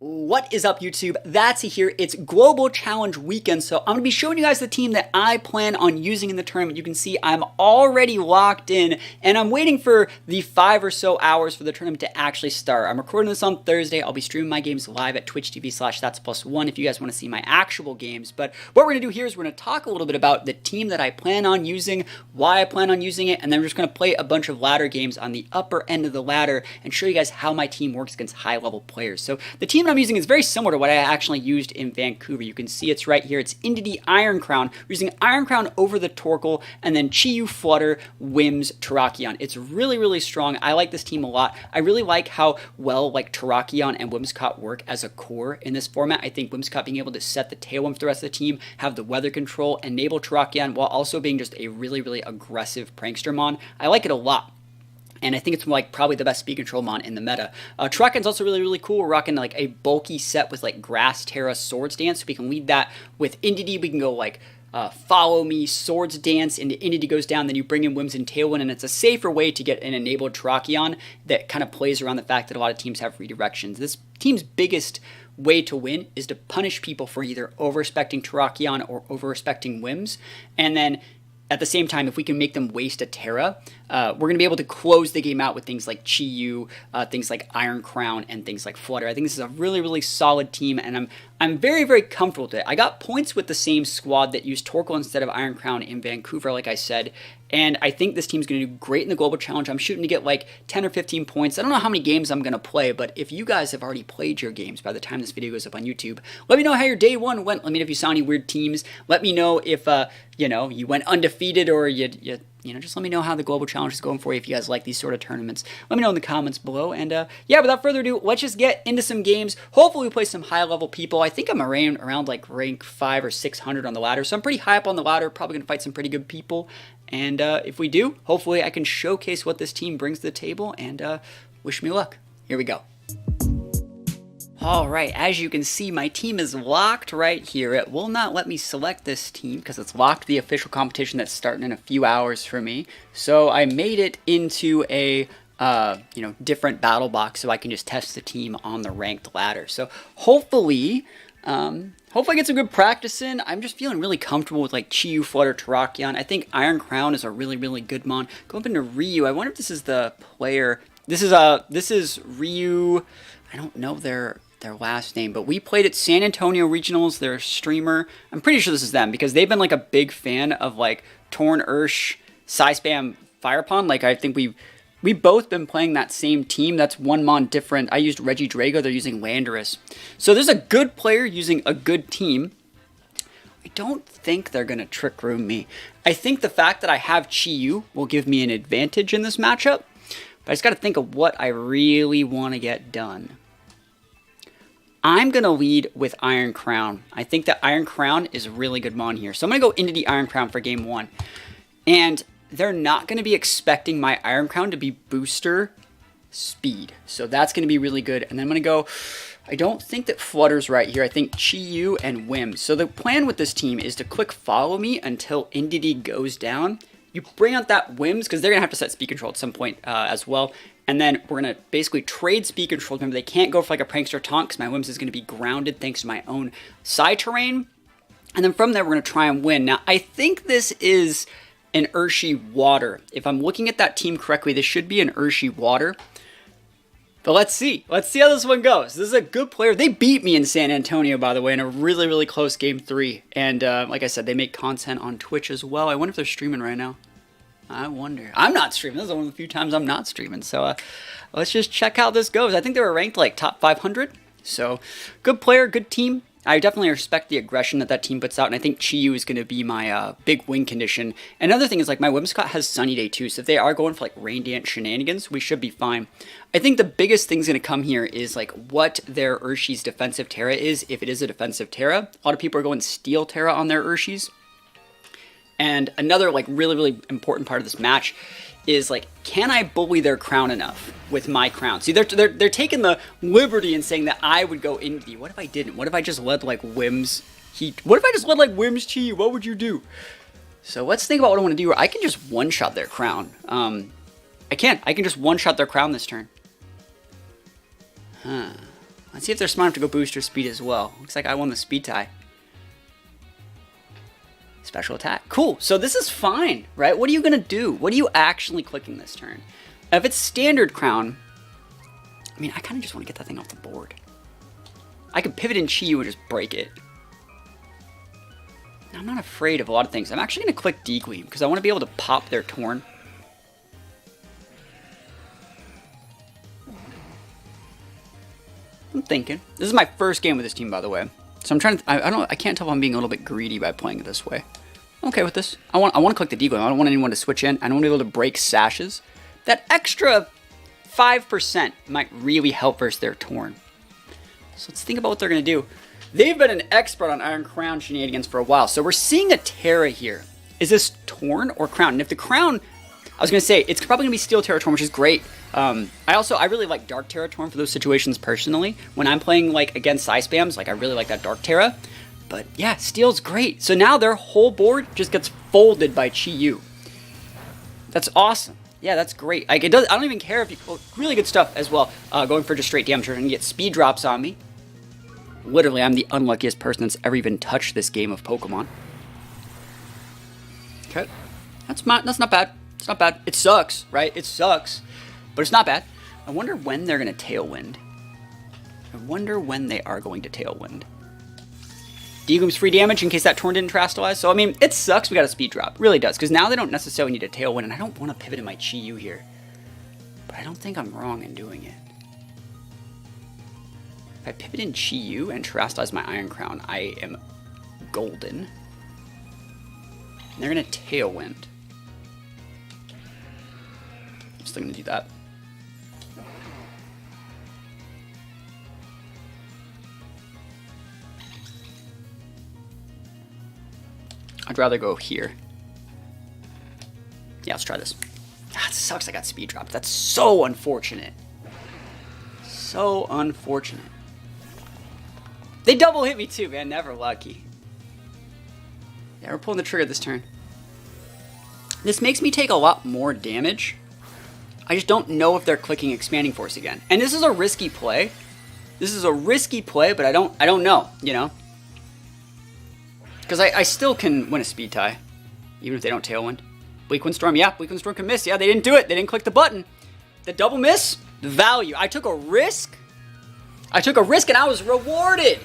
What is up, YouTube? That's here. It's Global Challenge weekend, so I'm going to be showing you guys the team that I plan on using in the tournament. You can see I'm already locked in, and I'm waiting for the 5 or so hours for the tournament to actually start. I'm recording this on Thursday. I'll be streaming my games live at twitch.tv/THATSAplusONE if you guys want to see my actual games. But what we're going to do here is we're going to talk a little bit about the team that I plan on using, why I plan on using it, and then we're just going to play a bunch of ladder games on the upper end of the ladder and show you guys how my team works against high-level players. So the team that I'm using is very similar to what I actually used in Vancouver. You can see it's right here. It's Indeedee Iron Crown. We're using Iron Crown over the Torkoal, and then Chi-Yu, Flutter, Wims, Terrakion. It's really, really strong. I like this team a lot. I really like how well Terrakion and Whimsicott work as a core in this format. I think Whimsicott being able to set the tailwind for the rest of the team, have the weather control, enable Terrakion while also being just a really, really aggressive prankster mon. I like it a lot. And I think it's probably the best speed control mon in the meta. Terrakion's also really, really cool. We're rocking a bulky set with Grass, Terra, Swords Dance. So we can lead that with Indeedee. We can go Follow Me, Swords Dance, into Indeedee goes down, then you bring in Wims and Tailwind, and it's a safer way to get an enabled Terrakion that kind of plays around the fact that a lot of teams have redirections. This team's biggest way to win is to punish people for either over-respecting Terrakion or over-respecting Wims, and then at the same time, if we can make them waste a Terra, we're going to be able to close the game out with things like Chi-Yu, things like Iron Crown, and things like Flutter. I think this is a really, really solid team, and I'm very, very comfortable with it. I got points with the same squad that used Torkoal instead of Iron Crown in Vancouver, like I said, and I think this team's going to do great in the Global Challenge. I'm shooting to get 10 or 15 points. I don't know how many games I'm going to play, but if you guys have already played your games by the time this video goes up on YouTube, let me know how your day one went. Let me know if you saw any weird teams. Let me know if, you went undefeated, or just let me know how the Global Challenge is going for you if you guys like these sort of tournaments. Let me know in the comments below. And yeah, without further ado, let's just get into some games. Hopefully we play some high-level people. I think I'm around rank 5 or 600 on the ladder, so I'm pretty high up on the ladder. Probably going to fight some pretty good people. And if we do, hopefully I can showcase what this team brings to the table, and wish me luck. Here we go. Alright, as you can see, my team is locked right here. It will not let me select this team because it's locked to the official competition that's starting in a few hours for me. So I made it into a different battle box so I can just test the team on the ranked ladder. So hopefully I get some good practice in. I'm just feeling really comfortable with Chi-Yu, Flutter, Terrakion. I think Iron Crown is a really, really good mon. Go up into Ryu. I wonder if this is the player. This is Ryu. I don't know their last name, but we played at San Antonio Regionals. They're a streamer. I'm pretty sure this is them because they've been a big fan of Torn, Urshi, Spam, Firepon. I think we've both been playing that same team. That's one mon different. I used Regidrago. They're using Landorus. So there's a good player using a good team. I don't think they're going to trick room me. I think the fact that I have Chi-Yu will give me an advantage in this matchup, but I just got to think of what I really want to get done. I'm going to lead with Iron Crown. I think that Iron Crown is a really good mon here. So I'm going to go into the Iron Crown for game 1. And they're not going to be expecting my Iron Crown to be booster speed. So that's going to be really good. And then I'm going to go, I don't think that Flutter's right here. I think Chi-Yu and Wims. So the plan with this team is to click Follow Me until Indeedee goes down. You bring out that Wims because they're going to have to set speed control at some point as well. And then we're going to basically trade speed control. Remember, they can't go for a prankster taunt because my Wims is going to be grounded thanks to my own side terrain. And then from there, we're going to try and win. Now, I think this is an Urshi Water. If I'm looking at that team correctly, this should be an Urshi Water. But let's see. Let's see how this one goes. This is a good player. They beat me in San Antonio, by the way, in a really, really close game 3. And like I said, they make content on Twitch as well. I wonder if they're streaming right now. I wonder. I'm not streaming. This is one of the few times I'm not streaming. So let's just check how this goes. I think they were ranked top 500. So good player, good team. I definitely respect the aggression that team puts out. And I think Chi-Yu is going to be my big win condition. Another thing is my Whimsicott has Sunny Day too. So if they are going for Rain Dance shenanigans, we should be fine. I think the biggest thing's going to come here is what their Urshi's defensive Terra is. If it is a defensive Terra, a lot of people are going Steel Terra on their Urshis. And another really, really important part of this match is can I bully their crown enough with my crown? See, they're taking the liberty and saying that I would go Indeedee. What if I didn't? What if I just led Wims? What if I just led Wims Chi? What would you do? So let's think about what I want to do. I can just one-shot their crown. I can just one-shot their crown this turn. Huh. Let's see if they're smart enough to go booster speed as well. Looks like I won the speed tie. Special attack. Cool. So this is fine, right? What are you going to do? What are you actually clicking this turn? If it's standard crown, I mean, I kind of just want to get that thing off the board. I could pivot in Chi-Yu and just break it. I'm not afraid of a lot of things. I'm actually going to click Deegleam because I want to be able to pop their Torn. I'm thinking. This is my first game with this team, by the way. So I'm trying to, I can't tell if I'm being a little bit greedy by playing it this way. I'm okay with this. I want to click the Deegleam. I don't want anyone to switch in. I don't want to be able to break sashes. That extra 5% might really help versus their Torn. So let's think about what they're going to do. They've been an expert on Iron Crown shenanigans for a while. So we're seeing a Terra here. Is this Torn or Crown? And if the Crown, I was going to say, it's probably going to be Steel Terra Torn, which is great. I really like Dark Terra Torn for those situations personally. When I'm playing like against Ice Spams, like I really like that Dark Terra. But yeah, Steel's great. So now their whole board just gets folded by Chi-Yu. That's awesome. Yeah, that's great. Like, it does. I don't even care if you... Oh, really good stuff as well. Going for just straight damage. You're going to get speed drops on me. Literally, I'm the unluckiest person that's ever even touched this game of Pokemon. Okay. That's not bad. It's not bad. It sucks, right? It sucks. But it's not bad. I wonder when they're going to Tailwind. I wonder when they are going to Tailwind. Deegleam's free damage in case that Torn didn't Terastallize. So, I mean, it sucks we got a speed drop. It really does. Because now they don't necessarily need a Tailwind. And I don't want to pivot in my Chi-Yu here. But I don't think I'm wrong in doing it. If I pivot in Chi-Yu and Terastallize my Iron Crown, I am golden. And they're going to Tailwind. I'm still going to do that. I'd rather go here. Yeah, let's try this. Ah, it sucks I got speed dropped. That's so unfortunate. So unfortunate. They double hit me too, man. Never lucky. Yeah, we're pulling the trigger this turn. This makes me take a lot more damage. I just don't know if they're clicking Expanding Force again. And this is a risky play. This is a risky play, but I don't know, you know? Because I still can win a speed tie, even if they don't Tailwind. Bleak Windstorm, yeah, Bleak Windstorm can miss. Yeah, they didn't do it. They didn't click the button. The double miss, the value. I took a risk. I took a risk and I was rewarded.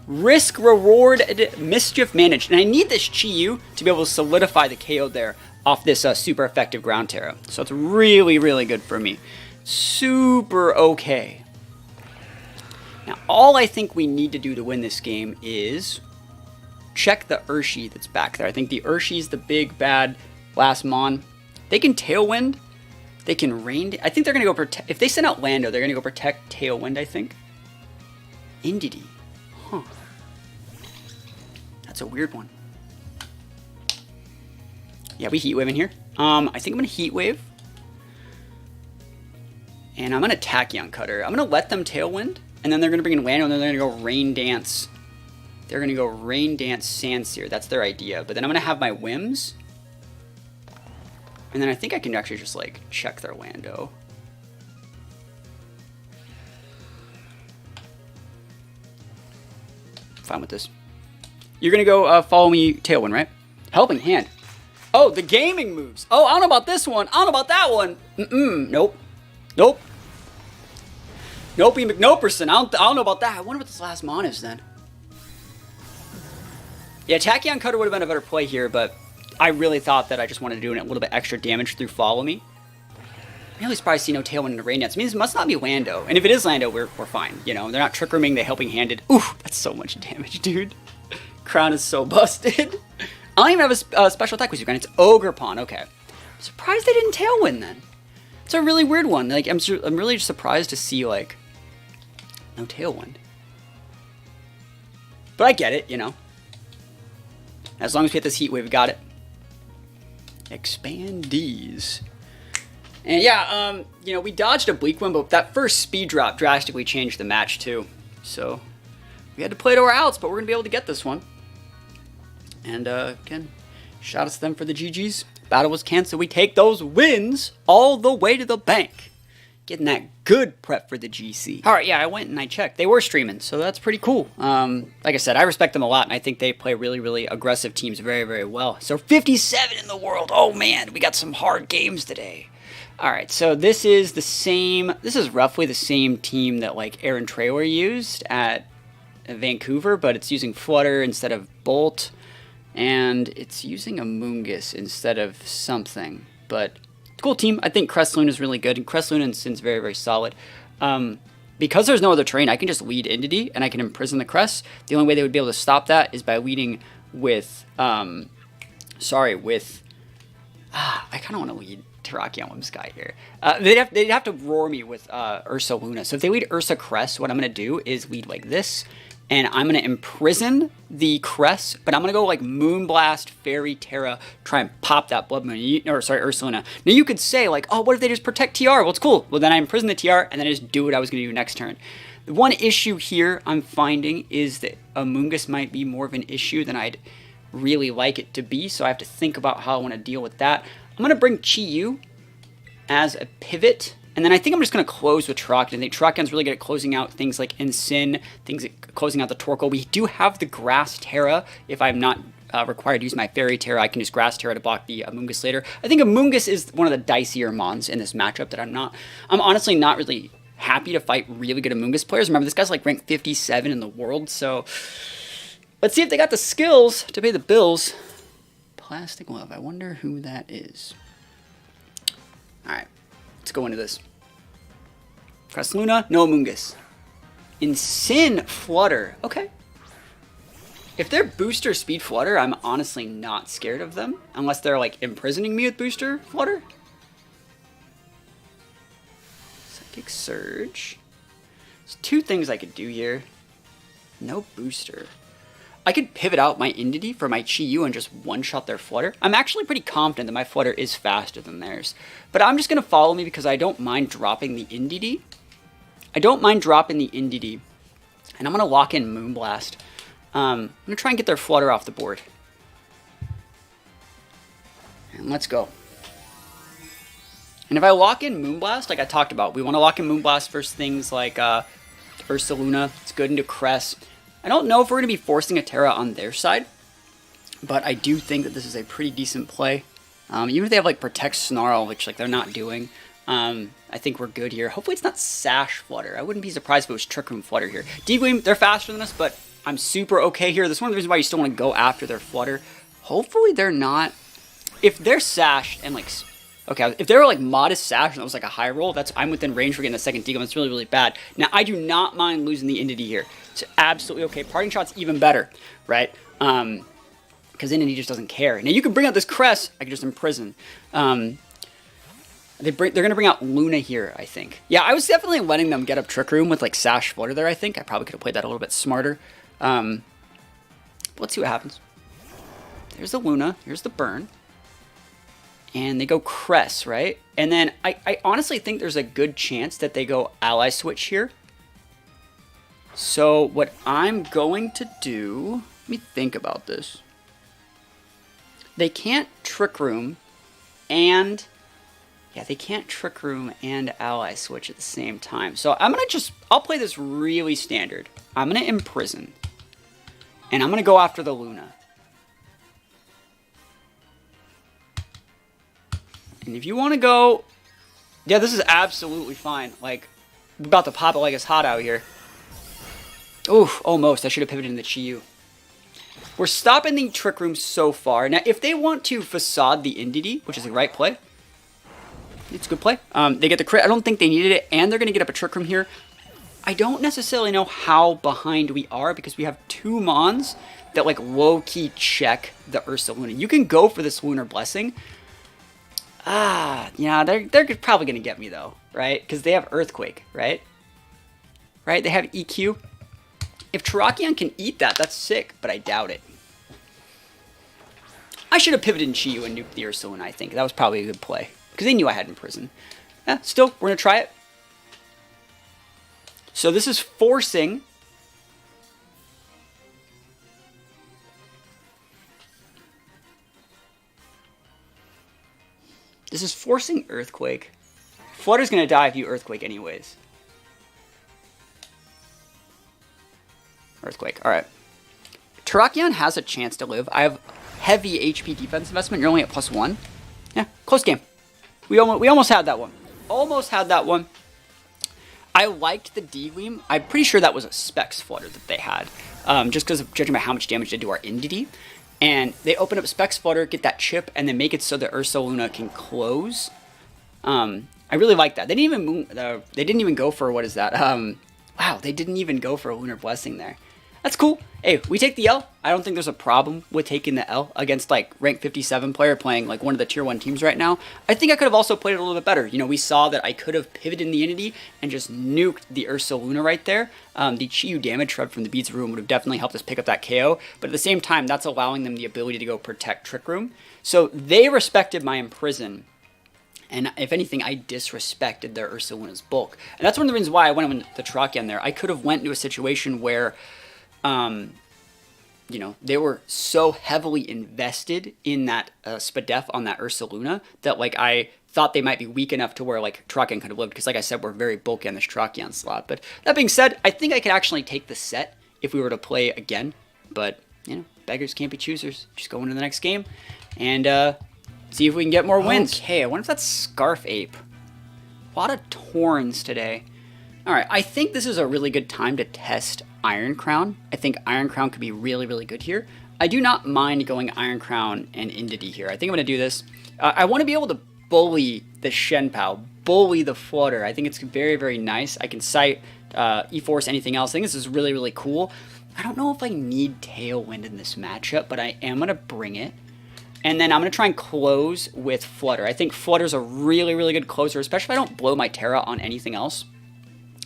Risk, reward, mischief managed. And I need this Chi-Yu to be able to solidify the KO there off this super effective Ground Terra. So it's really, really good for me. Super okay. Now, all I think we need to do to win this game is check the Urshi that's back there. I think the Urshi's the big, bad last Mon. They can Tailwind. They can Rain. I think they're going to go protect. If they send out Lando, they're going to go protect Tailwind, I think. Indeedee. Huh. That's a weird one. Yeah, we Heat Wave in here. I think I'm going to Heat Wave. And I'm going to Tachyon Cutter. I'm going to let them Tailwind. And then they're going to bring in Lando, and then they're going to go Rain Dance. They're going to go Rain Dance Sandsear. That's their idea. But then I'm going to have my Whims. And then I think I can actually just, like, check their Lando. Fine with this. You're going to go follow me Tailwind, right? Helping Hand. Oh, the gaming moves. Oh, I don't know about this one. I don't know about that one. Nope. Nope. Nopey McNoperson. I don't know about that. I wonder what this last Mon is then. Yeah, Tachyon Cutter would have been a better play here, but I really thought that I just wanted to do a little bit extra damage through Follow Me. I'm really surprised to see no Tailwind in the Rain Dance. It means it must not be Lando. And if it is Lando, we're fine. You know, they're not Trick Rooming, they're Helping Handed. Ooh, that's so much damage, dude. Crown is so busted. I don't even have a special attack with you, and it's Ogerpon. Okay. I'm surprised they didn't Tailwind then. It's a really weird one. Like, I'm really surprised to see, like, no Tailwind. But I get it, you know. As long as we hit this Heat Wave, we got it. Expandees. And yeah, you know, we dodged a Bleak one, but that first speed drop drastically changed the match too. So we had to play to our outs, but we're gonna be able to get this one. And again, shout out to them for the GGs. Battle was canceled. We take those wins all the way to the bank. Getting that good prep for the GC. All right, yeah, I went and I checked. They were streaming, so that's pretty cool. Like I said, I respect them a lot, and I think they play really, really aggressive teams very, very well. So 57 in the world. Oh, man, we got some hard games today. All right, so this is the same. This is roughly the same team that, like, Aaron Traylor used at Vancouver, but it's using Flutter instead of Bolt, and it's using Amoonguss instead of something, but... cool team. I think Cress Luna is really good, and Cress Luna and Sin's very, very solid. Because there's no other terrain, I can just lead Entity, and I can imprison the Cress. The only way they would be able to stop that is by leading with, I kind of want to lead Terrakion with Sky here. They'd have to roar me with Ursa Luna. So if they lead Ursa Cress, what I'm going to do is lead like this, and I'm going to imprison the Cress, but I'm going to go like Moonblast, Fairy, Terra, try and pop that Blood Moon, Ursaluna. Now you could say like, oh, what if they just protect TR? Well, it's cool. Well, then I imprison the TR, and then I just do what I was going to do next turn. The one issue here I'm finding is that Amoonguss might be more of an issue than I'd really like it to be, so I have to think about how I want to deal with that. I'm going to bring Chi-Yu as a pivot, and then I think I'm just going to close with Terrakion. I think Terrakion's really good at closing out things like Ensign, things like closing out the Torkoal. We do have the Grass Terra. If I'm not required to use my Fairy Terra, I can use Grass Terra to block the Amoonguss later. I think Amoonguss is one of the dicier mons in this matchup that I'm honestly not really happy to fight really good Amoonguss players. Remember, this guy's like ranked 57 in the world, so let's see if they got the skills to pay the bills. Plastic Love, I wonder who that is. Alright, let's go into this. Cress Luna, no Amoonguss. Ensign Flutter, okay. If they're booster speed Flutter, I'm honestly not scared of them. Unless they're like imprisoning me with booster Flutter. Psychic Surge. There's two things I could do here. No booster. I could pivot out my Entity for my Chi-Yu and just one-shot their Flutter. I'm actually pretty confident that my Flutter is faster than theirs. But I'm just going to follow me because I don't mind dropping the Entity. And I'm going to lock in Moonblast. I'm going to try and get their Flutter off the board. And let's go. And if I lock in Moonblast, like I talked about, we want to lock in Moonblast versus things like Ursa Luna. It's good into Cress. I don't know if we're going to be forcing a Terra on their side, but I do think that this is a pretty decent play. Even if they have like Protect Snarl, which like they're not doing, I think we're good here. Hopefully it's not Sash Flutter. I wouldn't be surprised if it was Trick Room Flutter here. D-Gleam, they're faster than us, but I'm super okay here. This is one of the reasons why you still want to go after their Flutter. Hopefully they're not. If they're Sash and like... Okay, if they were like modest Sash and it was like a high roll, I'm within range for getting a second D-Gleam. It's really, really bad. Now, I do not mind losing the Entity here. It's absolutely okay. Parting Shot's even better, right? Because Entity just doesn't care. Now, you can bring out this Cress. I can just imprison. They're going to bring out Luna here, I think. Yeah, I was definitely letting them get up Trick Room with like Sash Flutter there, I think. I probably could have played that a little bit smarter. Let's see what happens. There's the Luna. Here's the Burn. And they go Cress, right? And then I honestly think there's a good chance that they go Ally Switch here. So what I'm going to do... Let me think about this. They can't Trick Room and... Yeah, they can't Trick Room and Ally Switch at the same time. So I'm going to just... I'll play this really standard. I'm going to Imprison. And I'm going to go after the Luna. And if you want to go... Yeah, this is absolutely fine. Like, we're about to pop it like it's hot out here. Oof, almost. I should have pivoted in the Chi-Yu. We're stopping the Trick Room so far. Now, if they want to Facade the Entity, which is the right play, it's a good play. They get the crit. I don't think they needed it, and they're going to get up a Trick Room here. I don't necessarily know how behind we are because we have two Mons that, like, low-key check the Ursa Luna. You can go for this Lunar Blessing. Yeah, they're probably going to get me, though, right? Because they have Earthquake, right? Right? They have EQ. If Terrakion can eat that, that's sick, but I doubt it. I should have pivoted in Chi-Yu and nuked the Ursulina, I think. That was probably a good play. Because they knew I had Imprison. Yeah, still, we're going to try it. So this is forcing... This is forcing Earthquake. Flutter's going to die if you Earthquake anyways. Earthquake. All right. Terrakion has a chance to live. I have heavy HP defense investment. You're only at +1. Yeah, close game. We almost had that one. Almost had that one. I liked the D-Gleam. I'm pretty sure that was a Specs Flutter that they had. Just because of judging by how much damage they do our Indity. And they open up Specs Flutter, get that chip, and then make it so that Ursaluna can close. I really like that. They didn't even go for, what is that? Wow, they didn't even go for a Lunar Blessing there. That's cool. Hey, we take the L. I don't think there's a problem with taking the L against like rank 57 player playing like one of the tier 1 teams right now. I think I could have also played it a little bit better. You know, we saw that I could have pivoted in the Entity and just nuked the Ursaluna right there. The Chiyu damage shred from the Beats Room would have definitely helped us pick up that KO, but at the same time, that's allowing them the ability to go protect Trick Room. So they respected my Imprison. And if anything, I disrespected their Ursaluna's bulk. And that's one of the reasons why I went with the Terrakion there. I could have went into a situation where, you know, they were so heavily invested in that Spadef on that Ursaluna that, like, I thought they might be weak enough to where, like, Terrakion could have lived. Because, like I said, we're very bulky on this Terrakion slot. But that being said, I think I could actually take the set if we were to play again. But, you know, beggars can't be choosers. Just go into the next game and, see if we can get more wins. Okay, I wonder if that's Scarf Ape. A lot of Torns today. Alright, I think this is a really good time to test Iron Crown. I think Iron Crown could be really, really good here. I do not mind going Iron Crown and Indity here. I think I'm going to do this. I want to be able to bully the Shenpao, bully the Flutter. I think it's very, very nice. I can sight, E-Force, anything else. I think this is really, really cool. I don't know if I need Tailwind in this matchup, but I am going to bring it. And then I'm going to try and close with Flutter. I think Flutter's a really, really good closer, especially if I don't blow my Terra on anything else.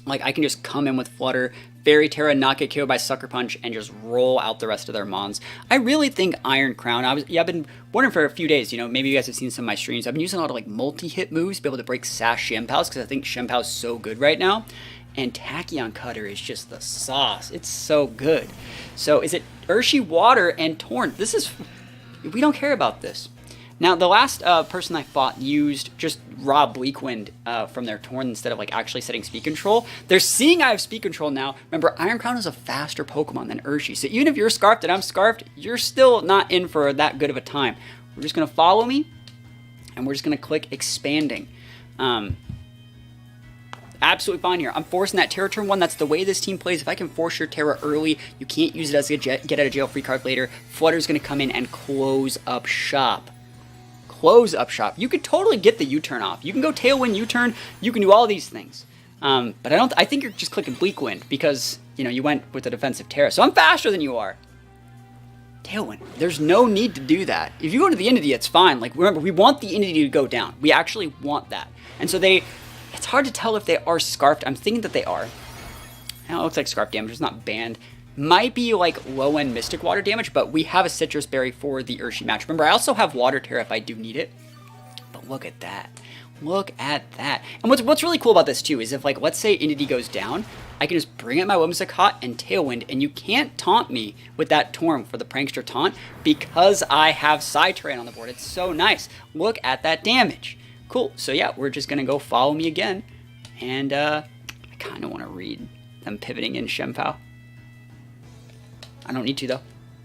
Like, I can just come in with Flutter, Fairy Terra, not get KO'd by Sucker Punch, and just roll out the rest of their Mons. I really think Iron Crown, I've been wondering for a few days, you know, maybe you guys have seen some of my streams. I've been using a lot of, like, multi-hit moves to be able to break Sash Shenpaos, because I think Shenpao's so good right now. And Tachyon Cutter is just the sauce. It's so good. So, is it Urshi, Water, and Torn? This is... We don't care about this. Now, the last person I fought used just raw Bleakwind from their Torn instead of like actually setting speed control. They're seeing I have speed control now. Remember, Iron Crown is a faster Pokemon than Urshi. So even if you're Scarfed and I'm Scarfed, you're still not in for that good of a time. We're just going to follow me, and we're just going to click Expanding. Absolutely fine here. I'm forcing that Terra turn 1. That's the way this team plays. If I can force your Terra early, you can't use it as a get out of jail free card later. Flutter's going to come in and close up shop. Close up shop. You could totally get the U-turn off. You can go Tailwind, U-turn. You can do all these things. But I think you're just clicking Bleakwind because, you know, you went with the defensive Terra. So I'm faster than you are. Tailwind. There's no need to do that. If you go to the Entity, it's fine. Like, remember, we want the Entity to go down. We actually want that. And so it's hard to tell if they are Scarfed. I'm thinking that they are. Now, it looks like Scarf damage is not banned. Might be like low-end Mystic Water damage, but we have a Citrus Berry for the Urshi match. Remember, I also have Water Terra if I do need it. But look at that. Look at that. And what's really cool about this, too, is if, like, let's say Entity goes down, I can just bring out my Whimsicott and Tailwind, and you can't taunt me with that Torm for the Prankster taunt because I have Psyterrain on the board. It's so nice. Look at that damage. Cool. So yeah, we're just gonna go follow me again, and I kind of want to read them pivoting in Shenpao. I don't need to though.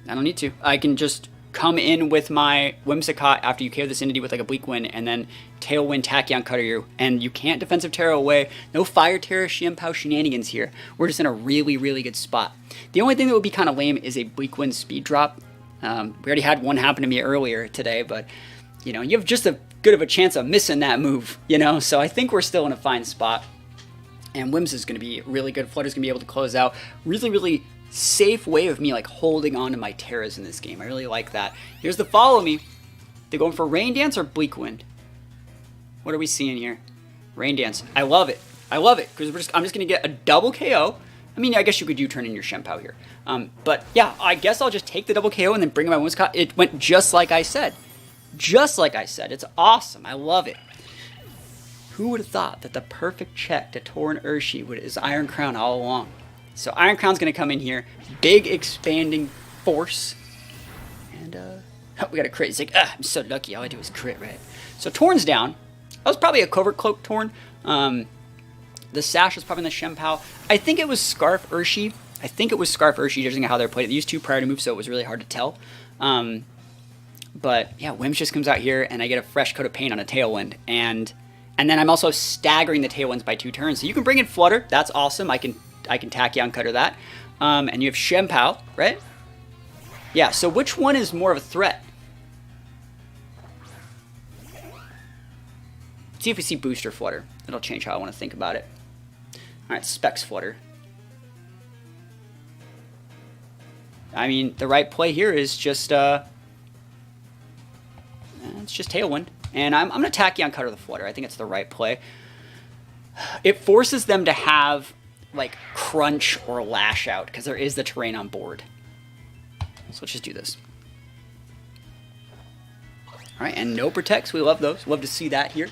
I don't need to. I can just come in with my Whimsicott after you KO this Entity with like a Bleakwind, and then Tailwind Tachyon Cutter you, and you can't defensive Terra away. No Fire Terra Shenpao shenanigans here. We're just in a really, really good spot. The only thing that would be kind of lame is a Bleakwind speed drop. We already had one happen to me earlier today, but you know, you have just a good of a chance of missing that move, you know? So I think we're still in a fine spot. And Whims is going to be really good. Flutter's going to be able to close out. Really, really safe way of me, like, holding on to my Terras in this game. I really like that. Here's the follow me. They're going for Rain Dance or Bleakwind? What are we seeing here? Rain Dance. I love it. I love it. Because I'm just going to get a double KO. I mean, I guess you could U-turn in your Shenpao here. But, yeah, I guess I'll just take the double KO and then bring in my Whimsicott. It went just like I said. Just like I said, it's awesome. I love it. Who would have thought that the perfect check to Torn Urshi is Iron Crown all along? So Iron Crown's going to come in here. Big expanding force. And, we got a crit. It's like, I'm so lucky. All I do is crit, right? So Torn's down. That was probably a Covert Cloak Torn. The Sash was probably in the Shempow. I think it was Scarf Urshi. I think it was Scarf Urshi, judging how they're played. They used 2 priority moves, so it was really hard to tell. But yeah, Wims just comes out here, and I get a fresh coat of paint on a Tailwind. And then I'm also staggering the Tailwinds by 2 turns. So you can bring in Flutter. That's awesome. I can Tachyon Cutter that. And you have Shempow, right? Yeah, so which one is more of a threat? Let's see if we see Booster Flutter. It'll change how I want to think about it. Alright, Specs Flutter. I mean, the right play here is just, it's just Tailwind. And I'm going to Tachyon Cutter the Flutter. I think it's the right play. It forces them to have, like, Crunch or Lash Out, because there is the terrain on board. So let's just do this. Alright, and no Protects. We love those. Love to see that here.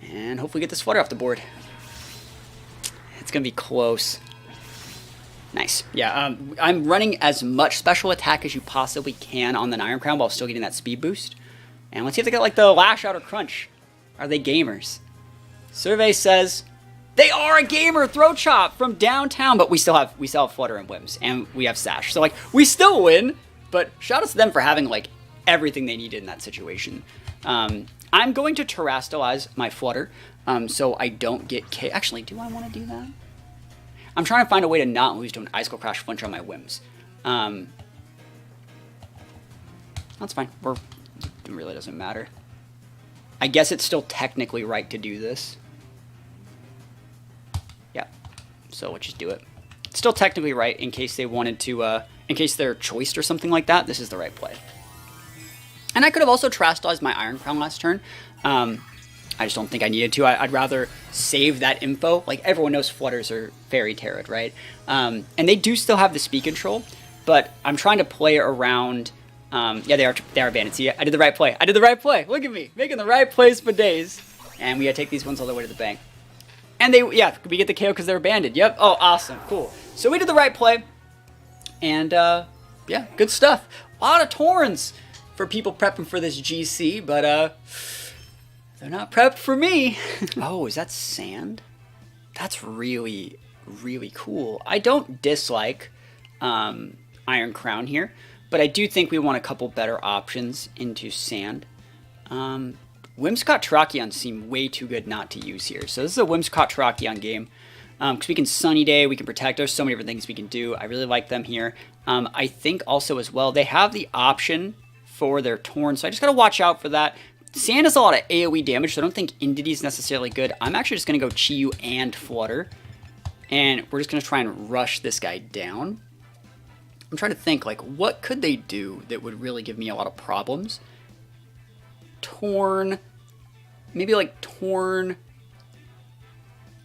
And hopefully get this Flutter off the board. It's going to be close. Nice. Yeah, I'm running as much special attack as you possibly can on the Iron Crown while still getting that speed boost. And let's see if they got like the Lash Out or Crunch. Are they gamers? Survey says they are a gamer. Throat Chop from downtown, but we still have Flutter and Wims, and we have Sash. So like we still win, but shout out to them for having like everything they needed in that situation. I'm going to Terrastalize my Flutter, so I don't get K. Actually, do I want to do that? I'm trying to find a way to not lose to an Icicle Crash Flinch on my Wims. That's fine. It really doesn't matter. I guess it's still technically right to do this. Yeah. So let's just do it. It's still technically right in case they wanted to, in case they're choiced or something like that. This is the right play. And I could have also Terrastalized my Iron Crown last turn. I just don't think I needed to. I'd rather save that info. Like, everyone knows Flutters are Fairy Tarot, right? And they do still have the speed control, but I'm trying to play around... yeah, they are banded. See, I did the right play. I did the right play. Look at me, making the right plays for days. And we gotta take these ones all the way to the bank. And we get the KO because they were banded. Yep. Oh, awesome. Cool. So we did the right play. And, yeah, good stuff. A lot of Torns for people prepping for this GC, but, they're not prepped for me. Oh, is that sand? That's really, really cool. I don't dislike Iron Crown here, but I do think we want a couple better options into sand. Whimsicott Terrakion seem way too good not to use here. So this is a Whimsicott Terrakion game. Because we can Sunny Day, we can Protect. There's so many different things we can do. I really like them here. I think also as well, they have the option for their Torn, so I just got to watch out for that. Sand has a lot of AoE damage, so I don't think Indity is necessarily good. I'm actually just going to go Chi-Yu and Flutter. And we're just going to try and rush this guy down. I'm trying to think, like, what could they do that would really give me a lot of problems? Torn. Maybe, like, Torn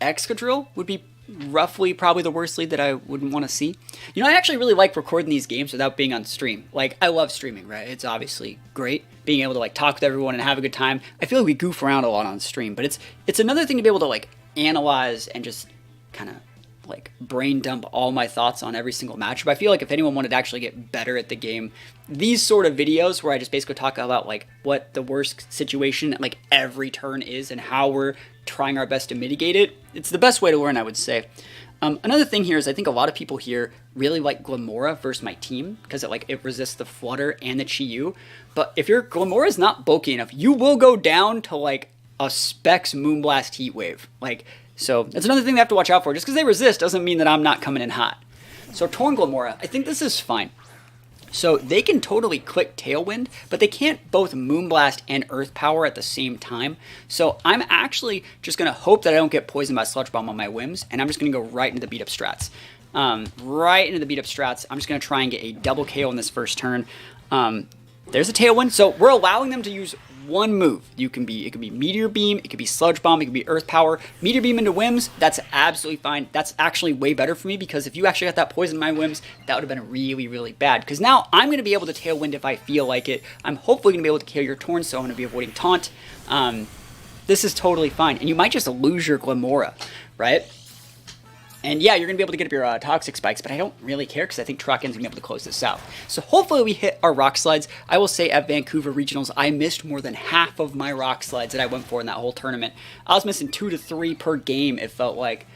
Excadrill would be roughly probably the worst lead that I wouldn't want to see. You know, I actually really like recording these games without being on stream. Like, I love streaming, right? It's obviously great being able to, like, talk with everyone and have a good time. I feel like we goof around a lot on stream, but it's another thing to be able to, like, analyze and just kind of, like, brain dump all my thoughts on every single matchup. I feel like if anyone wanted to actually get better at the game, these sort of videos where I just basically talk about, like, what the worst situation, like, every turn is and how we're trying our best to mitigate it, it's the best way to learn, I would say. Another thing here is I think a lot of people here really like Glamora versus my team because it resists the Flutter and the Chi-Yu. But if your Glamora is not bulky enough, you will go down to like a Specs Moonblast Heat Wave. So that's another thing they have to watch out for. Just because they resist doesn't mean that I'm not coming in hot. So Torn Glamora, I think this is fine. So they can totally click Tailwind, but they can't both Moonblast and Earth Power at the same time. So I'm actually just going to hope that I don't get poisoned by Sludge Bomb on my Wims, and I'm just going to go right into the beat up strats. Right into the beat up strats. I'm just going to try and get a double KO in this first turn. There's a Tailwind, so we're allowing them to use one move. It could be Meteor Beam, it could be Sludge Bomb, it could be Earth Power. Meteor Beam into Wims, that's absolutely fine. That's actually way better for me because if you actually got that poison in my Wims, that would have been really, really bad. Because now I'm going to be able to Tailwind if I feel like it. I'm hopefully going to be able to KO your Torn, so I'm going to be avoiding Taunt. This is totally fine. And you might just lose your Glamora, right? And yeah, you're going to be able to get up your Toxic Spikes, but I don't really care because I think Terrakian's going to be able to close this out. So hopefully we hit our Rock Slides. I will say at Vancouver Regionals, I missed more than half of my Rock Slides that I went for in that whole tournament. I was missing 2 to 3 per game, it felt like.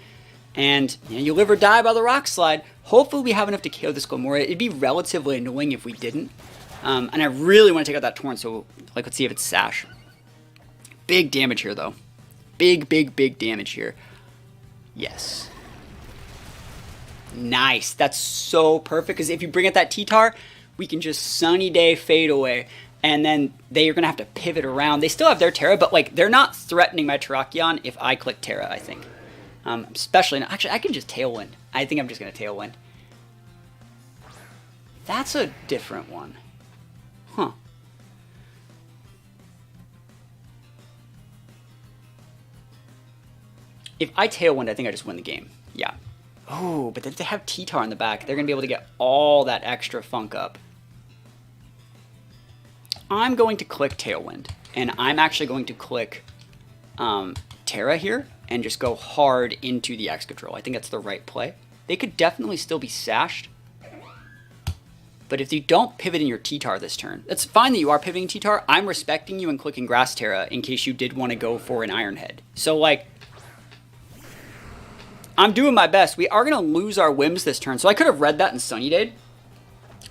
And you live or die by the Rock Slide. Hopefully we have enough to KO this Glamora. It'd be relatively annoying if we didn't. And I really want to take out that Torrent, so like, let's see if it's Sash. Big damage here, though. Big, big, big damage here. Yes. Nice. That's so perfect, because if you bring out that T-Tar, we can just Sunny Day fade away, and then they are going to have to pivot around. They still have their Terra, but like they're not threatening my Terrakion if I click Terra, I think. Especially, actually, I can just Tailwind. I think I'm just going to Tailwind. That's a different one. Huh. If I Tailwind, I think I just win the game. Yeah. Oh, but if they have T-Tar in the back, they're going to be able to get all that extra funk up. I'm going to click Tailwind, and I'm actually going to click Terra here and just go hard into the Excadrill. I think that's the right play. They could definitely still be sashed, but if you don't pivot in your T-Tar this turn, it's fine that you are pivoting T-Tar. I'm respecting you and clicking Grass Terra in case you did want to go for an Iron Head. So, like, I'm doing my best. We are going to lose our Whims this turn, so I could have read that in Sunny Day,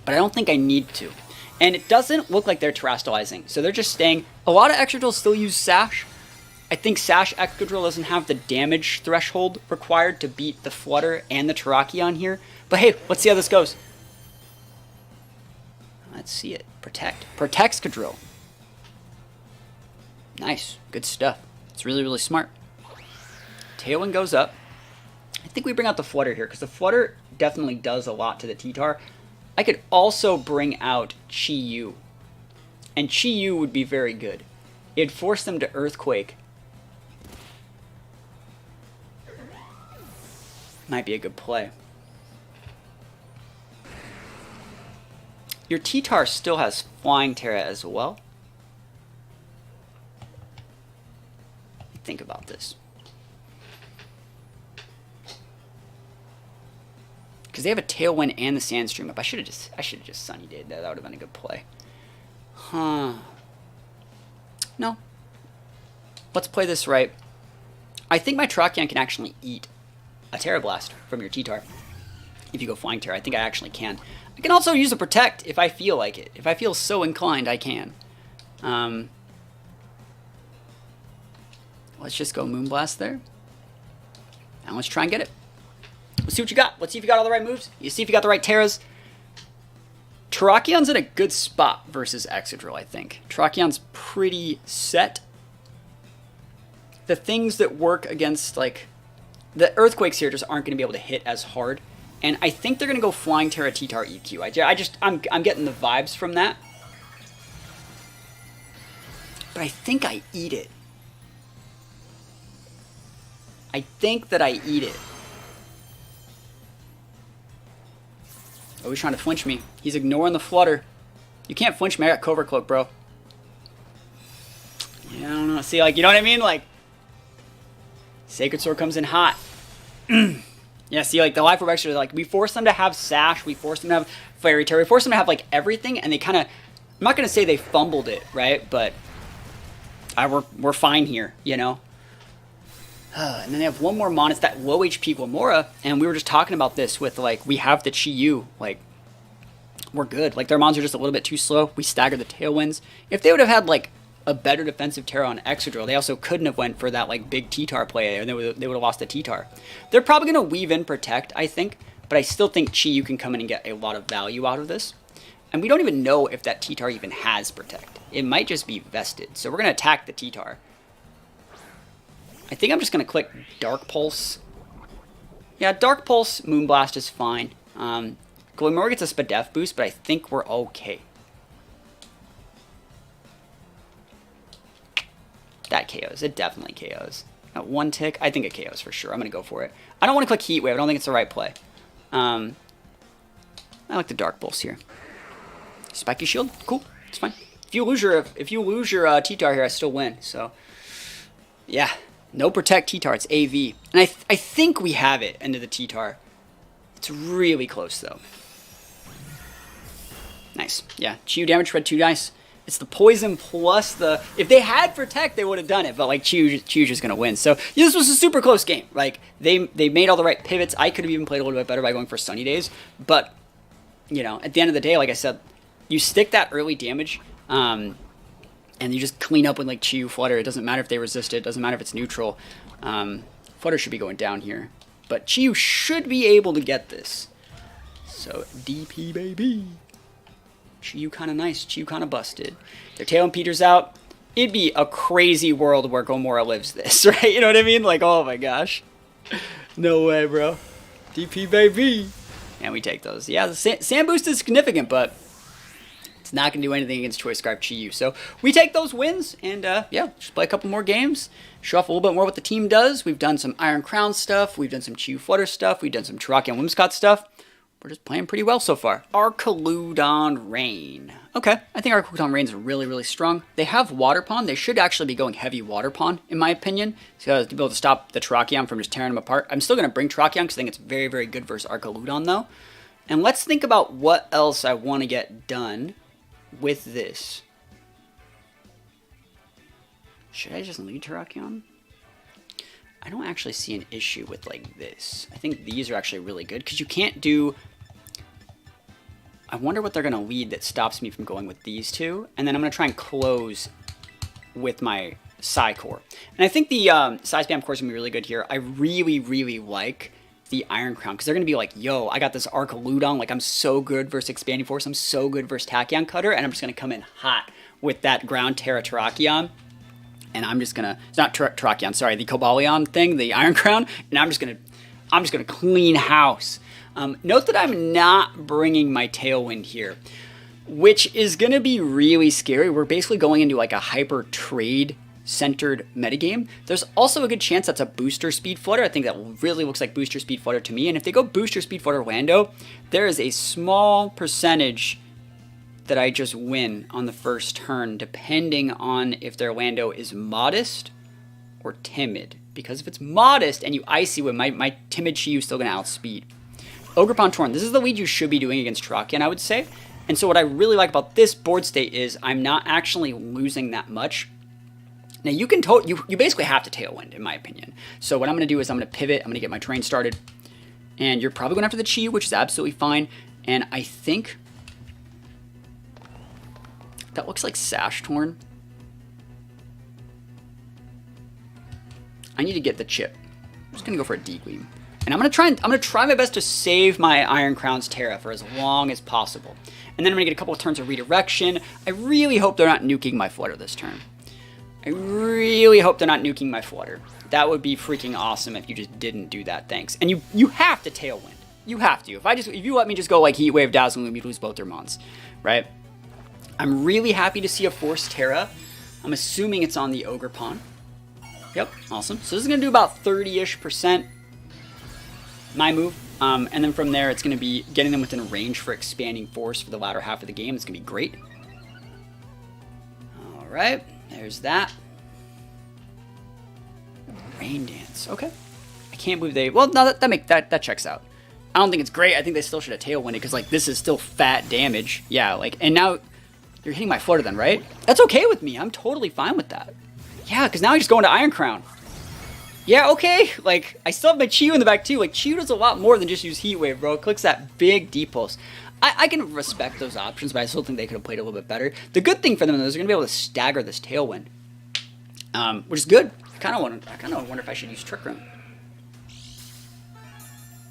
but I don't think I need to. And it doesn't look like they're terastallizing, so they're just staying. A lot of Excadrills still use Sash. I think Sash Excadrill doesn't have the damage threshold required to beat the Flutter and the Terrakion here. But hey, let's see how this goes. Let's see it. Protect. Protects Excadrill. Nice. Good stuff. It's really, really smart. Tailwind goes up. I think we bring out the Flutter here, because the Flutter definitely does a lot to the T-Tar. I could also bring out Chi-Yu. And Chi-Yu would be very good. It'd force them to Earthquake. Might be a good play. Your T-Tar still has Flying Terra as well. Think about this. Because they have a Tailwind and the Sandstream up. I should have just Sunny Day'd that. That would have been a good play. Huh. No. Let's play this right. I think my Terrakion can actually eat a Terra Blast from your T-Tar. If you go Flying Terra, I think I actually can. I can also use a Protect if I feel like it. If I feel so inclined, I can. Let's just go Moonblast there. And let's try and get it. Let's see what you got. Let's see if you got all the right moves. You see if you got the right Terras. Terrakion's in a good spot versus Excadrill, I think. Terrakion's pretty set. The things that work against, like, the Earthquakes here just aren't going to be able to hit as hard. And I think they're going to go Flying Terra T-Tar EQ. I'm getting the vibes from that. But I think I eat it. I think that I eat it. Oh, he's trying to flinch me. He's ignoring the Flutter. You can't flinch me. I got Covert Cloak, bro. Yeah, I don't know. See, like, you know what I mean? Like, Sacred Sword comes in hot. Yeah, see, like, the Life Orb Extra, like, we force them to have Sash. We force them to have Fairy Terror. We force them to have, like, everything. And they kind of, I'm not going to say they fumbled it, right? But we're fine here, you know? And then they have one more Mon. It's that low HP Glamora. And we were just talking about this with, like, we have the Chi-Yu. Like, we're good. Like, their Mons are just a little bit too slow. We stagger the Tailwinds. If they would have had, like, a better defensive Terra on Excadrill, they also couldn't have went for that, like, big T-Tar play, and they would have lost the T-Tar. They're probably going to weave in Protect, I think. But I still think Chi-Yu can come in and get a lot of value out of this. And we don't even know if that T-Tar even has Protect. It might just be vested. So we're going to attack the T-Tar. I think I'm just going to click Dark Pulse. Yeah, Dark Pulse, Moonblast is fine. Glamora gets a Spadef boost, but I think we're okay. That KOs. It definitely KOs. At one tick, I think it KOs for sure. I'm going to go for it. I don't want to click Heat Wave. I don't think it's the right play. I like the Dark Pulse here. Spiky Shield. Cool. It's fine. If you lose your T-Tar here, I still win. So, yeah. No Protect T-Tar, it's AV. And I think we have it into the T-Tar. It's really close, though. Nice. Yeah, Chew damage spread 2 dice. It's the poison plus the... If they had Protect, they would have done it. But, like, Chew's just going to win. So, yeah, this was a super close game. Like, they made all the right pivots. I could have even played a little bit better by going for Sunny Days. But, you know, at the end of the day, like I said, you stick that early damage... and you just clean up with like Chew, Flutter. It doesn't matter if they resist it. It doesn't matter if it's neutral. Flutter should be going down here. But Chew should be able to get this. So DP baby. Chew kind of nice. Chew kind of busted. Their tail and Peter's out. It'd be a crazy world where Gomora lives this, right? You know what I mean? Like, oh my gosh. No way, bro. DP baby. And we take those. Yeah, the sand boost is significant, but... it's not going to do anything against Choice Scarf Chi-Yu. So we take those wins and, yeah, just play a couple more games. Show off a little bit more what the team does. We've done some Iron Crown stuff. We've done some Chi-Yu Flutter stuff. We've done some Terrakion Whimsicott stuff. We're just playing pretty well so far. Archaludon Rain. Okay, I think Archaludon Rain is really, really strong. They have Water Pond. They should actually be going heavy Water Pond, in my opinion, to be able to stop the Terrakion from just tearing them apart. I'm still going to bring Terrakion because I think it's very, very good versus Archaludon, though. And let's think about what else I want to get done with this. Should I just lead Terrakion? I don't actually see an issue with like this. I think these are actually really good because you can't do... I wonder what they're going to lead that stops me from going with these two. And then I'm going to try and close with my Psy-Core. And I think the Psy Spam Core is going to be really good here. I really, really like the Iron Crown because they're going to be like, yo, I got this Archaludon. Like, I'm so good versus Expanding Force. I'm so good versus Tachyon Cutter. And I'm just going to come in hot with that Ground Terra Terrakion. And I'm just going to... It's not Terrakion, sorry. The Cobalion thing, the Iron Crown. And I'm just going to clean house. Note that I'm not bringing my Tailwind here, which is going to be really scary. We're basically going into like a hyper trade centered metagame. There's also a good chance that's a booster speed flutter. I think that really looks like booster speed flutter to me. And if they go booster speed flutter Lando, there is a small percentage that I just win on the first turn, depending on if their Lando is modest or timid. Because if it's modest and you Icy Wind, my timid Chi-Yu is still going to outspeed. Ogerpon Torn, this is the lead you should be doing against Terrakion, I would say. And so what I really like about this board state is I'm not actually losing that much. Now you can you basically have to Tailwind, in my opinion. So what I'm going to do is I'm going to pivot, I'm going to get my train started. And you're probably going after the Chi, which is absolutely fine. And I think that looks like Sash Torn. I need to get the chip. I'm just going to go for a D-Gleam. And I'm gonna try my best to save my Iron Crown's Terra for as long as possible. And then I'm gonna get a couple of turns of redirection. I really hope they're not nuking my Flutter this turn. I really hope they're not nuking my Flutter. That would be freaking awesome if you just didn't do that, thanks. And you have to Tailwind. You have to. If you let me just go like Heat Wave, Dazzling Gleam, you lose both their mons, right? I'm really happy to see a Force Terra. I'm assuming it's on the Ogerpon. Yep, awesome. So this is gonna do about 30-ish%. My move, and then from there it's going to be getting them within range for Expanding Force for the latter half of the game. It's going to be great. Alright, there's that. Rain Dance, okay. I can't believe they... Well, no, that checks out. I don't think it's great. I think they still should have Tailwinded because, like, this is still fat damage. Yeah, like, and now you're hitting my Flutter then, right? That's okay with me. I'm totally fine with that. Yeah, because now I just go into Iron Crown. Yeah, okay, like, I still have my Chi-Yu in the back, too. Like, Chi-Yu does a lot more than just use Heat Wave, bro. It clicks that big D-Pulse. I can respect those options, but I still think they could have played a little bit better. The good thing for them, though, is they're going to be able to stagger this Tailwind, which is good. I kind of wonder if I should use Trick Room.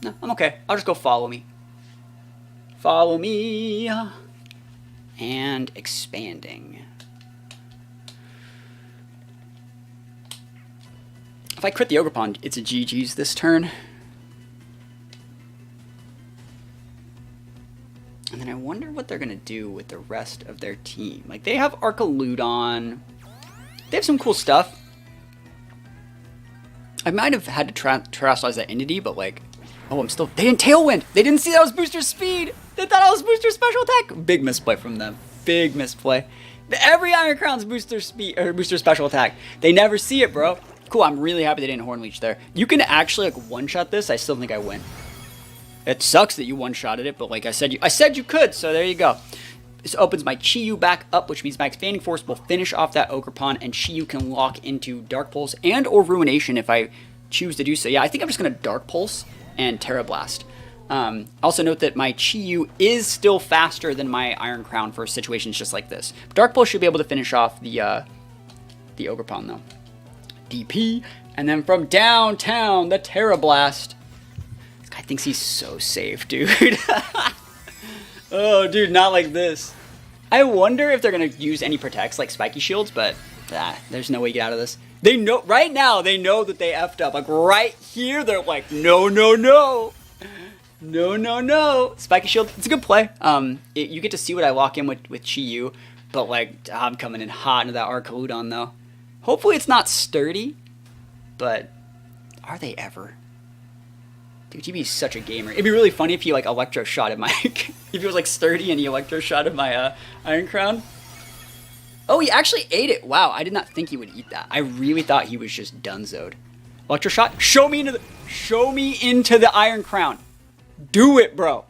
No, I'm okay. I'll just go Follow Me. Follow Me. And Expanding. If I crit the Ogerpon, it's a GG's this turn. And then I wonder what they're going to do with the rest of their team. Like, they have Archaludon. They have some cool stuff. I might have had to terrestrialize that entity, but like... Oh, they didn't Tailwind! They didn't see that was booster speed! They thought I was booster special attack! Big misplay from them. Big misplay. Every Iron Crown's booster speed, or booster special attack. They never see it, bro. Cool, I'm really happy they didn't Horn Leech there. You can actually like one-shot this. I still think I win. It sucks that you one-shotted it, but like I said you could, so there you go. This opens my Chi-Yu back up, which means my Expanding Force will finish off that Ogerpon, and Chi-Yu can lock into Dark Pulse and or Ruination if I choose to do so. Yeah, I think I'm just going to Dark Pulse and Terra Blast. Also note that my Chi-Yu is still faster than my Iron Crown for situations just like this. Dark Pulse should be able to finish off the Ogerpon though. DP, and then from downtown, the Terra Blast. This guy thinks he's so safe, dude. Oh, dude, not like this. I wonder if they're going to use any protects like Spiky Shields, but there's no way to get out of this. They know, right now, they know that they effed up. Like, right here, they're like, no, no, no. No, no, no. Spiky Shield, it's a good play. You get to see what I lock in with Chi-Yu, but, like, I'm coming in hot into that Archaludon, though. Hopefully it's not sturdy, but are they ever? Dude, he'd be such a gamer. It'd be really funny if he, like, electro-shotted my... if he was, like, sturdy and he electro-shotted my Iron Crown. Oh, he actually ate it. Wow, I did not think he would eat that. I really thought he was just donezoed. Electro-shot? Show me into the Iron Crown. Do it, bro.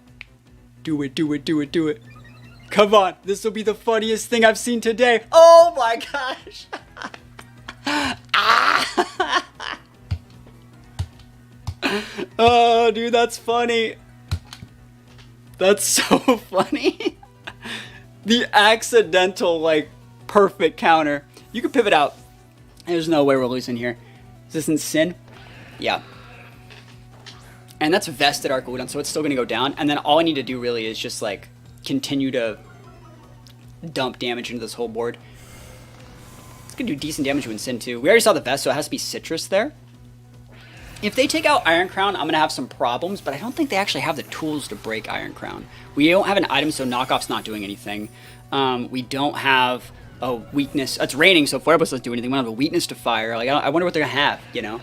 Do it, do it, do it, do it. Come on. This will be the funniest thing I've seen today. Oh, my gosh. Oh, dude, that's funny. That's so funny. The accidental, like, perfect counter. You can pivot out. There's no way we're losing here. Is this in Sin? Yeah. And that's vested Archaludon, so it's still going to go down. And then all I need to do really is just, like, continue to dump damage into this whole board. It's going to do decent damage with Sin, too. We already saw the vest, so it has to be Citrus there. If they take out Iron Crown, I'm going to have some problems, but I don't think they actually have the tools to break Iron Crown. We don't have an item, so Knockoff's not doing anything. We don't have a weakness. It's raining, so Flare Blitz doesn't do anything. We don't have a weakness to fire. Like, I wonder what they're going to have, you know?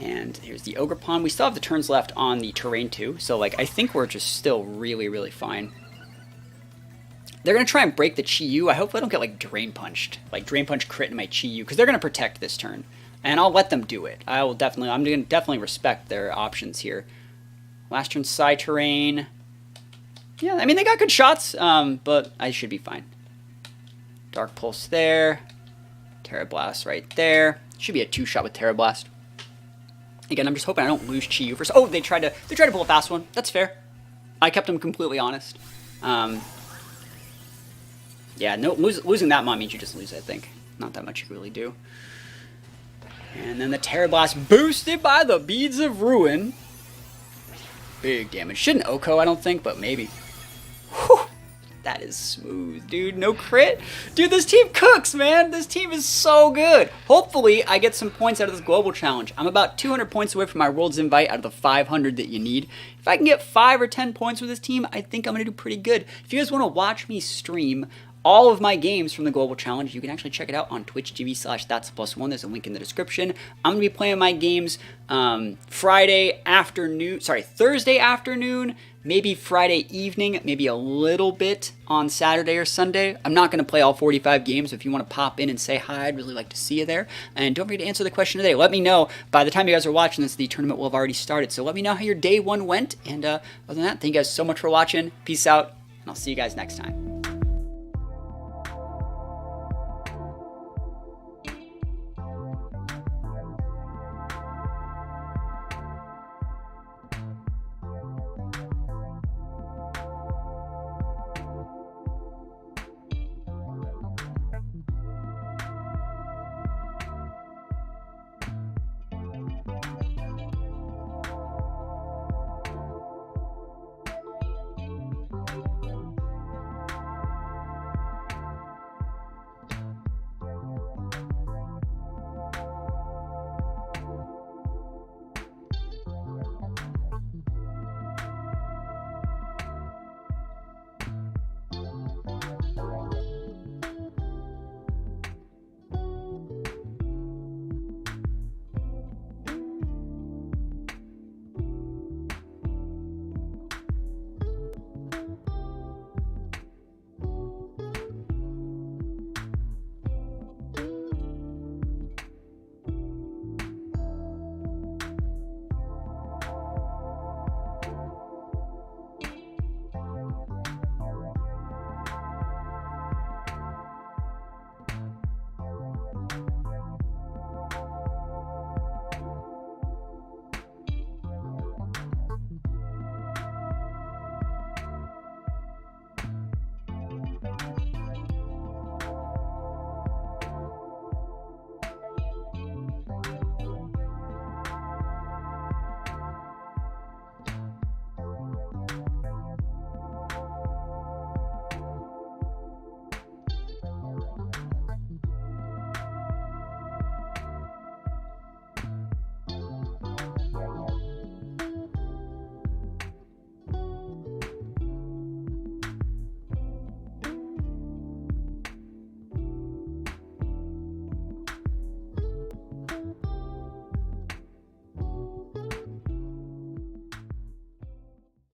And here's the Ogerpon. We still have the turns left on the terrain, too, so, like, I think we're just still really, really fine. They're going to try and break the Chi-Yu. I hope I don't get, like, Drain Punched. Like, Drain Punch crit in my Chi-Yu, because they're going to protect this turn. And I'll let them do it. I'm going to definitely respect their options here. Last turn, side terrain. Yeah, I mean, they got good shots, but I should be fine. Dark Pulse there. Terra Blast right there. Should be a 2-shot with Terra Blast. Again, I'm just hoping I don't lose Chi-Yu first. Oh, they tried to pull a fast one. That's fair. I kept them completely honest. Yeah, no, losing that mod means you just lose, I think. Not that much you really do. And then the Terra Blast boosted by the Beads of Ruin. Big damage. Shouldn't Oko, I don't think, but maybe. Whew. That is smooth, dude. No crit. Dude, this team cooks, man. This team is so good. Hopefully, I get some points out of this global challenge. I'm about 200 points away from my World's Invite out of the 500 that you need. If I can get 5 or 10 points with this team, I think I'm going to do pretty good. If you guys want to watch me stream all of my games from the Global Challenge, you can actually check it out on twitch.tv/ThatsAplusONE. There's a link in the description. I'm going to be playing my games Thursday afternoon, maybe Friday evening, maybe a little bit on Saturday or Sunday. I'm not going to play all 45 games. If you want to pop in and say hi, I'd really like to see you there. And don't forget to answer the question today. Let me know. By the time you guys are watching this, the tournament will have already started. So let me know how your day one went. And other than that, thank you guys so much for watching. Peace out, and I'll see you guys next time.